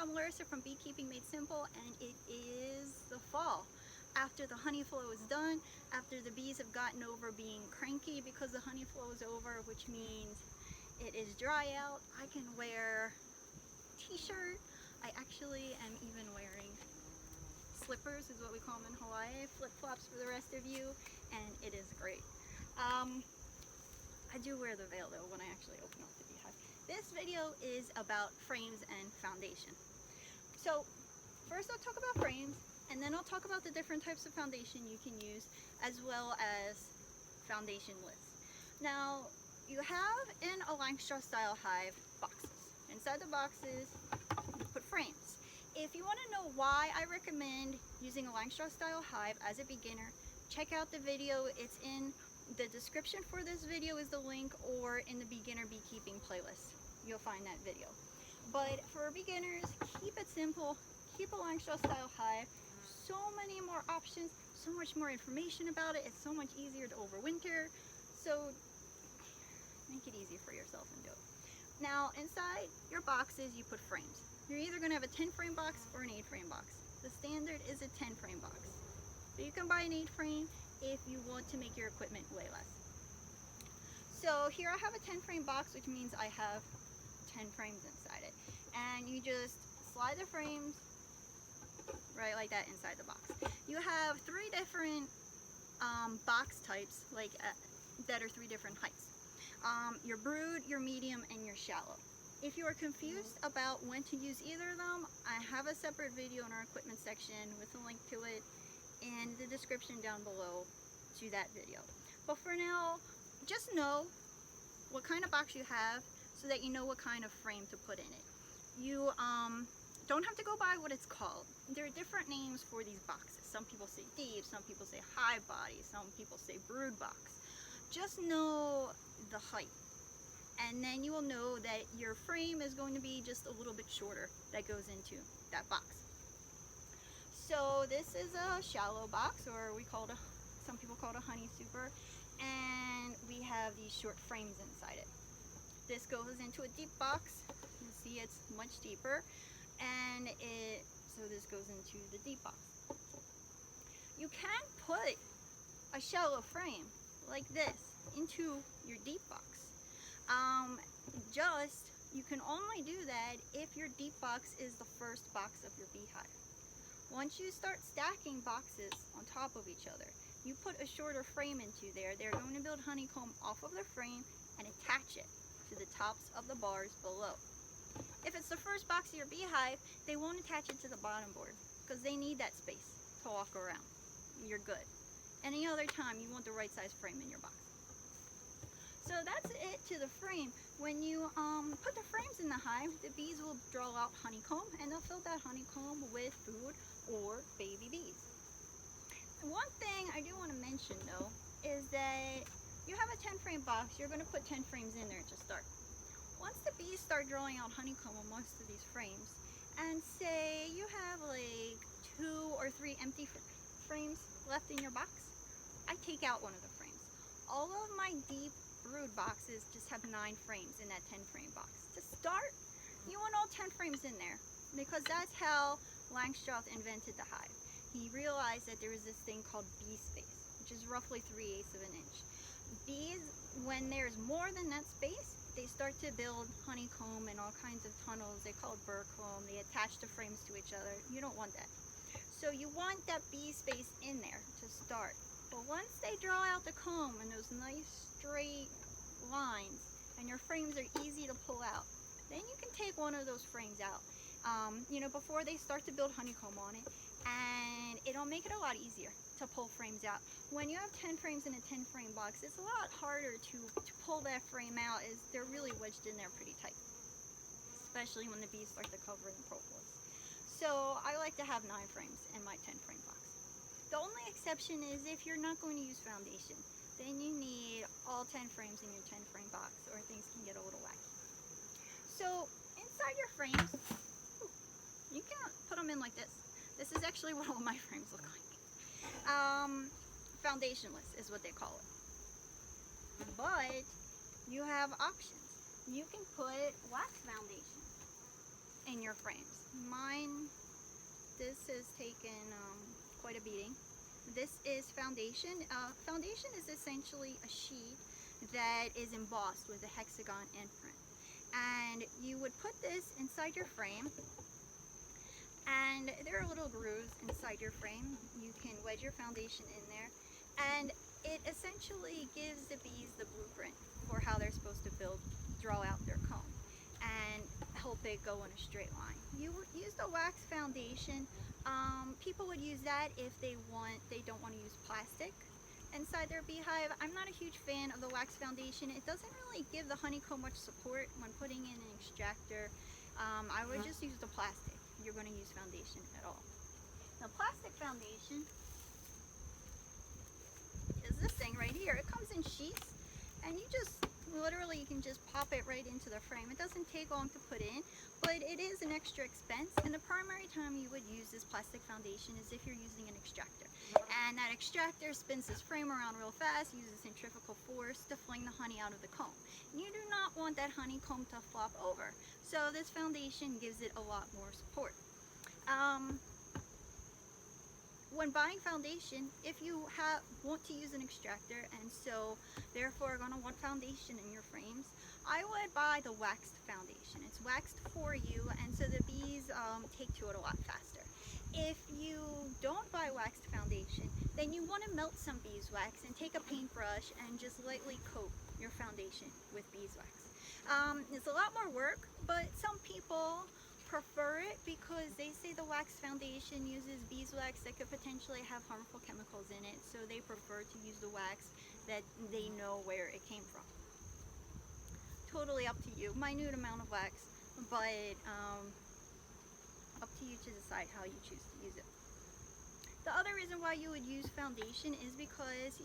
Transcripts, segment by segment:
I'm Larissa from Beekeeping Made Simple, and it is the fall. After the honey flow is done, after the bees have gotten over being cranky because the honey flow is over, which means it is dry out, I can wear t-shirt. I actually am even wearing slippers, is what we call them in Hawaii, flip-flops for the rest of you, and it is great. I do wear the veil though when I actually open up the beehive. This video is about frames and foundation. So first I'll talk about frames, and then I'll talk about the different types of foundation you can use, as well as foundationless. Now, you have in a Langstroth style hive boxes. Inside the boxes, you put frames. If you want to know why I recommend using a Langstroth style hive as a beginner, check out the video. It's in the description for this video is the link, or in the beginner beekeeping playlist. You'll find that video. But for beginners, keep it simple. Keep a Langstroth style hive. So many more options, so much more information about it. It's so much easier to overwinter. So make it easy for yourself and do it. Now inside your boxes, you put frames. You're either going to have a 10 frame box or an 8 frame box. The standard is a 10 frame box. But you can buy an 8 frame if you want to make your equipment way less. So here I have a 10 frame box, which means I have 10 frames inside it. And you just slide the frames right like that inside the box. You have 3 different box types, like that are 3 different heights. Your brood, your medium, and your shallow. If you are confused about when to use either of them, I have a separate video in our equipment section with a link to it in the description down below to that video. But for now, just know what kind of box you have so that you know what kind of frame to put in it. You don't have to go by what it's called. There are different names for these boxes. Some people say deep, some people say hive body, some people say brood box. Just know the height, and then you will know that your frame is going to be just a little bit shorter that goes into that box. So this is a shallow box, or some people call it a honey super, and we have these short frames inside it. This goes into a deep box. You see it's much deeper, and so this goes into the deep box. You can put a shallow frame like this into your deep box. You can only do that if your deep box is the first box of your beehive. Once you start stacking boxes on top of each other, you put a shorter frame into there. They're going to build honeycomb off of the frame and attach it to the tops of the bars below. If it's the first box of your beehive, they won't attach it to the bottom board because they need that space to walk around. You're good. Any other time, you want the right size frame in your box. So that's it to the frame. When you put the frames in the hive, the bees will draw out honeycomb, and they'll fill that honeycomb with food or baby bees. One thing I do want to mention though is that you have a 10 frame box. You're going to put 10 frames in there to start. Once the bees start drawing out honeycomb on most of these frames, and say you have like 2 or 3 empty frames left in your box, I take out one of the frames. All of my deep brood boxes just have 9 frames in that 10 frame box. To start, you want all 10 frames in there, because that's how Langstroth invented the hive. He realized that there was this thing called bee space, which is roughly 3/8 of an inch. Bees, when there's more than that space, they start to build honeycomb and all kinds of tunnels. They call it burr comb. They attach the frames to each other. You don't want that. So you want that bee space in there to start. But once they draw out the comb in those nice straight lines, and your frames are easy to pull out, then you can take one of those frames out, before they start to build honeycomb on it, and it'll make it a lot easier to pull frames out. When you have 10 frames in a 10 frame box, it's a lot harder to pull that frame out, as they're really wedged in there pretty tight, especially when the bees start to cover in propolis. So I like to have 9 frames in my 10 frame box. The only exception is if you're not going to use foundation, then you need all 10 frames in your 10 frame box, or things can get a little wacky. So inside your frames, you can put them in like this. This is actually what all my frames look like. Foundationless is what they call it. But you have options. You can put wax foundation. in your frames. Mine, this has taken quite a beating. This is foundation. Foundation is essentially a sheet that is embossed with a hexagon imprint. And you would put this inside your frame, and there are little grooves inside your frame. You can wedge your foundation in there, and it essentially gives the bees the blueprint for how they're supposed to draw out their comb and help it go in a straight line. You would use the wax foundation. People would use that if they don't want to use plastic inside their beehive. I'm not a huge fan of the wax foundation. It doesn't really give the honeycomb much support when putting in an extractor. I would just use the plastic if you're going to use foundation at all. Now, plastic foundation is this thing right here. It comes in sheets, and you can just pop it right into the frame. It doesn't take long to put in, but it is an extra expense, and the primary time you would use this plastic foundation is if you're using an extractor. And that extractor spins this frame around real fast, uses centrifugal force to fling the honey out of the comb. And you do not want that honeycomb to flop over, so this foundation gives it a lot more support. When buying foundation, if you want to use an extractor and so therefore are going to want foundation in your frames, I would buy the waxed foundation. It's waxed for you, and so the bees take to it a lot faster. If you don't buy waxed foundation, then you want to melt some beeswax and take a paintbrush and just lightly coat your foundation with beeswax. It's a lot more work, but some people prefer it because they say the wax foundation uses beeswax that could potentially have harmful chemicals in it, so they prefer to use the wax that they know where it came from. Totally up to you. Minute amount of wax, but up to you to decide how you choose to use it. The other reason why you would use foundation is because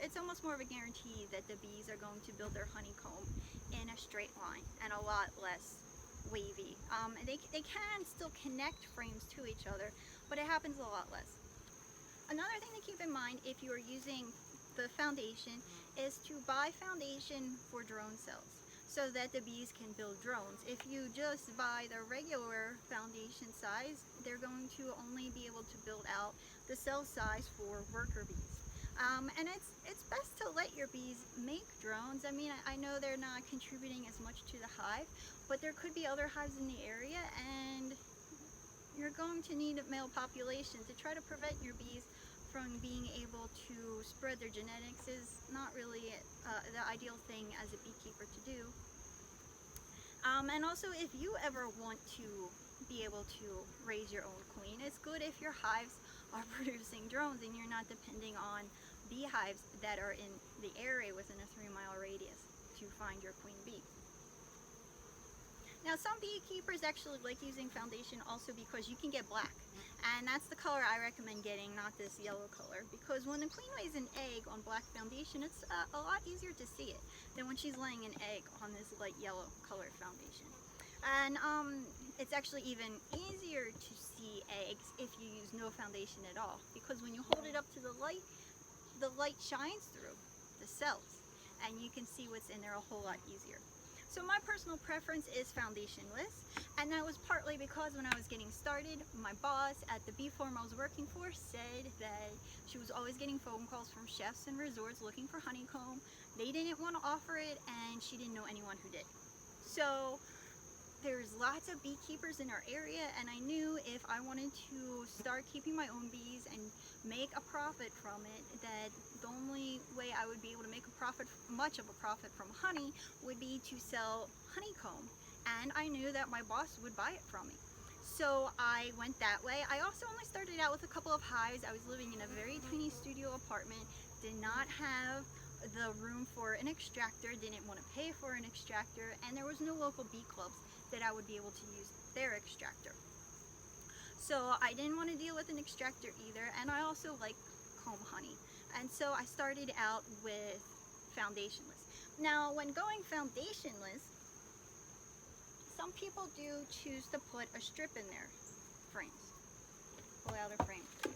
it's almost more of a guarantee that the bees are going to build their honeycomb in a straight line and a lot less wavy. They can still connect frames to each other, but it happens a lot less. Another thing to keep in mind if you are using the foundation is to buy foundation for drone cells so that the bees can build drones. If you just buy the regular foundation size, they're going to only be able to build out the cell size for worker bees. And it's best to let your bees make drones. I mean, I know they're not contributing as much to the hive, but there could be other hives in the area, and you're going to need a male population. To try to prevent your bees from being able to spread their genetics is not really the ideal thing as a beekeeper to do. And also, if you ever want to be able to raise your own queen, it's good if your hives are producing drones and you're not depending on beehives that are in the area within a 3-mile radius to find your queen bee. Now, some beekeepers actually like using foundation also because you can get black, and that's the color I recommend getting, not this yellow color, because when the queen lays an egg on black foundation, it's a lot easier to see it than when she's laying an egg on this light yellow colored foundation. And it's actually even easier to see eggs if you use no foundation at all, because when you hold it up to the light shines through the cells and you can see what's in there a whole lot easier. So my personal preference is foundationless, and that was partly because when I was getting started, my boss at the bee farm I was working for said that she was always getting phone calls from chefs and resorts looking for honeycomb. They didn't want to offer it, and she didn't know anyone who did. So there's lots of beekeepers in our area, and I knew if I wanted to start keeping my own bees and make a profit from it, that the only way I would be able to make much of a profit from honey would be to sell honeycomb, and I knew that my boss would buy it from me. So I went that way. I also only started out with a couple of hives. I was living in a very tiny studio apartment, did not have the room for an extractor, didn't want to pay for an extractor, and there was no local bee clubs that I would be able to use their extractor. So I didn't want to deal with an extractor either, and I also like comb honey. And so I started out with foundationless. Now, when going foundationless, some people do choose to put a strip in their frames. Pull out a frame for you.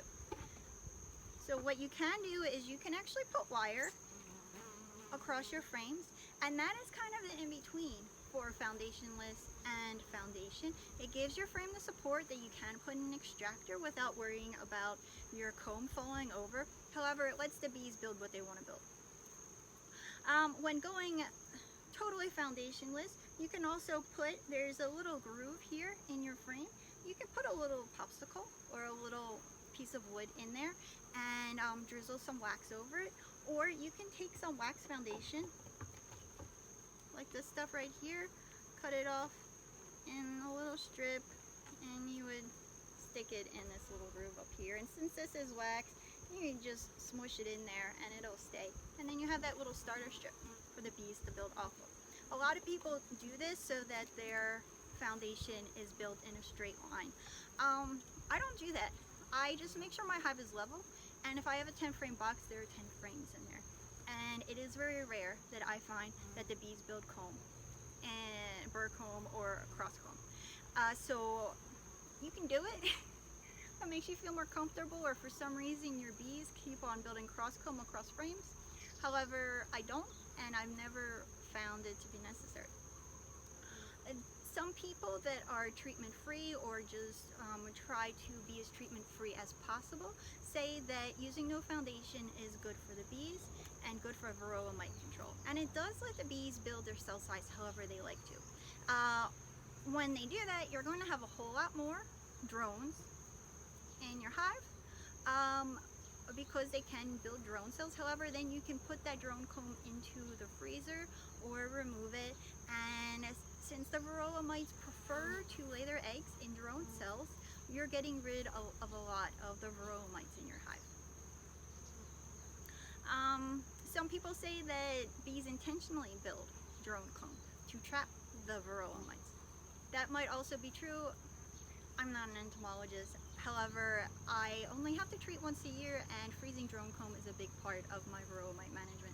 So what you can do is you can actually put wire across your frames, and that is kind of the in-between for foundationless and foundation. It gives your frame the support that you can put in an extractor without worrying about your comb falling over. However, it lets the bees build what they want to build. When going totally foundationless, you can also put, there's a little groove here in your frame. You can put a little popsicle or a little piece of wood in there and drizzle some wax over it. Or you can take some wax foundation, like this stuff right here, cut it off in a little strip, and you would stick it in this little groove up here. And since this is wax, you can just smush it in there and it'll stay. And then you have that little starter strip for the bees to build off of. A lot of people do this so that their foundation is built in a straight line. I don't do that. I just make sure my hive is level, and if I have a 10 frame box, there are 10 frames in there. And it is very rare that I find that the bees build comb and burr comb or cross comb. So you can do it. If it makes you feel more comfortable, or for some reason your bees keep on building cross comb across frames. However, I don't, and I've never found it to be necessary. Some people that are treatment free or just try to be as treatment free as possible say that using no foundation is good for the bees and good for varroa mite control. And it does let the bees build their cell size however they like to. When they do that, you're going to have a whole lot more drones in your hive because they can build drone cells. However, then you can put that drone comb into the freezer or remove it. And since the varroa mites prefer to lay their eggs in drone cells, you're getting rid of a lot of the varroa mites in your hive. Some people say that bees intentionally build drone comb to trap the varroa mites. That might also be true. I'm not an entomologist. However, I only have to treat once a year, and freezing drone comb is a big part of my varroa mite management.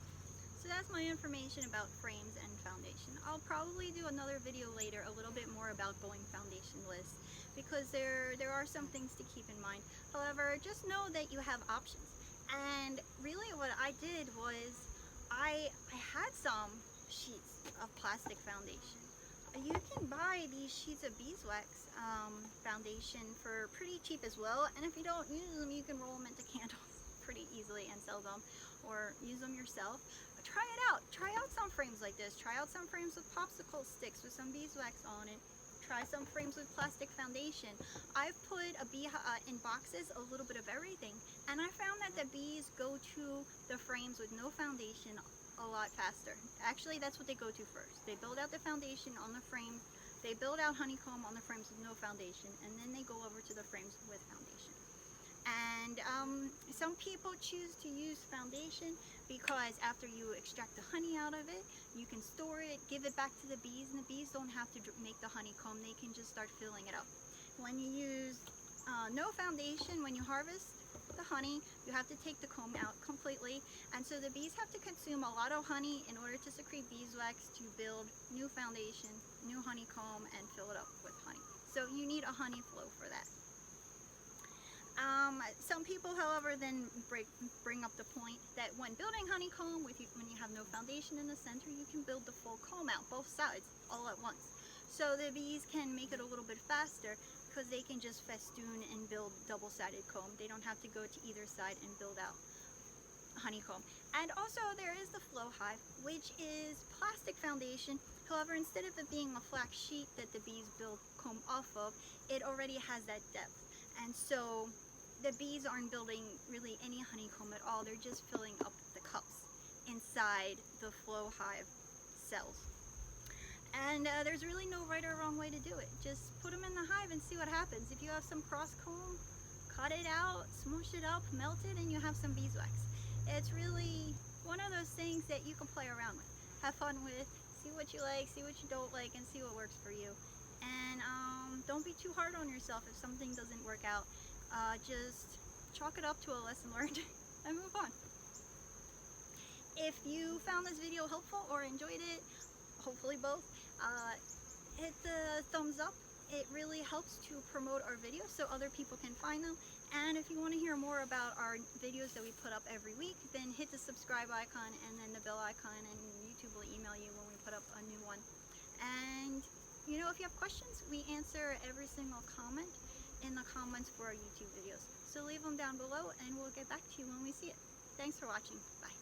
So that's my information about frames and foundation. I'll probably do another video later a little bit more about going foundationless, because there are some things to keep in mind. However, just know that you have options. And really what I did was I had some sheets of plastic foundation. You can buy these sheets of beeswax foundation for pretty cheap as well, and if you don't use them, you can roll them into candles pretty easily and sell them, or use them yourself. Try it out. Try out some frames like this. Try out some frames with popsicle sticks with some beeswax on it. Try some frames with plastic foundation. I've put in boxes a little bit of everything, and I found that the bees go to the frames with no foundation a lot faster. Actually, that's what they go to first. They build out the foundation on the frame. They build out honeycomb on the frames with no foundation, and then they go over to the frames with foundation. And some people choose to use foundation because after you extract the honey out of it, you can store it, give it back to the bees, and the bees don't have to make the honeycomb. They can just start filling it up. When you use no foundation, when you harvest the honey, you have to take the comb out completely, and so the bees have to consume a lot of honey in order to secrete beeswax to build new foundation, new honeycomb, and fill it up with honey. So you need a honey flow for that. Some people, however, then bring up the point that when building honeycomb, when you have no foundation in the center, you can build the full comb out, both sides, all at once. So the bees can make it a little bit faster because they can just festoon and build double-sided comb. They don't have to go to either side and build out honeycomb. And also there is the flow hive, which is plastic foundation. However, instead of it being a flat sheet that the bees build comb off of, it already has that depth. And so the bees aren't building really any honeycomb at all. They're just filling up the cups inside the flow hive cells. And there's really no right or wrong way to do it. Just put them in the hive and see what happens. If you have some cross comb, cut it out, smush it up, melt it, and you have some beeswax. It's really one of those things that you can play around with, have fun with, see what you like, see what you don't like, and see what works for you. And don't be too hard on yourself if something doesn't work out. Just chalk it up to a lesson learned and move on. If you found this video helpful or enjoyed it, hopefully both, hit the thumbs up. It really helps to promote our videos so other people can find them. And if you want to hear more about our videos that we put up every week, then hit the subscribe icon and then the bell icon, and YouTube will email you when we put up a new one. And you know, if you have questions, we answer every single comment in the comments for our YouTube videos. So leave them down below and we'll get back to you when we see it. Thanks for watching. Bye.